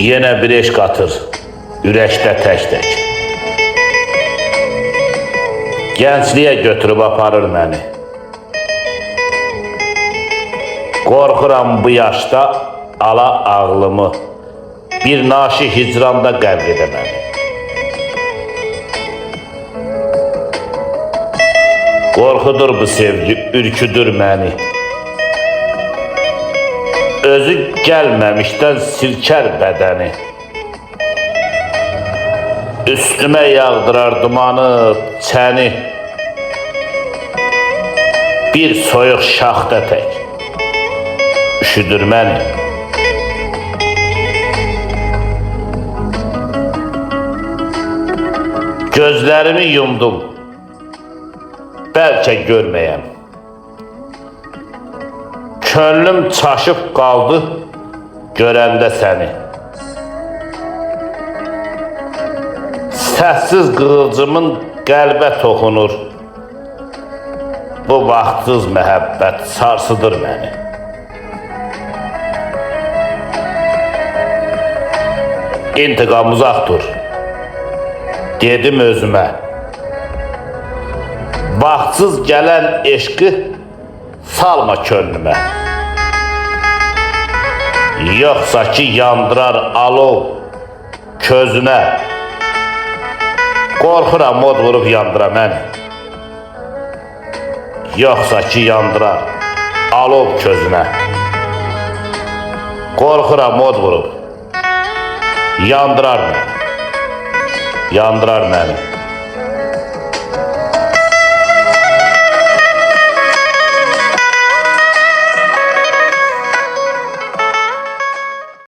Yenə bir eşq atır, ürəkdə tək-tək. Gəncliyə götürüb aparır məni. Qorxuram bu yaşda ala ağlımı, bir naşi hicranda qərq edə məni. Qorxudur bu sevgi, ürküdür məni. Özü gəlməmişdən silkər bədəni. Üstümə yağdırar dumanı, çəni. Bir soyuq şaxta tək üşüdür məni. Gözlərimi yumdum, bəlkə görməyəm. Könlüm çaşıb qaldı görəndə səni. Səssiz qığılcımın qəlbə toxunur. Bu vaxtsız məhəbbət sarsıdır məni. İntiqam uzaq dur, dedim özümə. Vaxtsız gələn eşqi salma könlümə. Yoxsa ki yandırar alov közünə. Qorxuram od vurub yandıra məni. Yoxsa ki yandırar alov közünə. Qorxuram od vurub yandırar məni. Yandırar məni.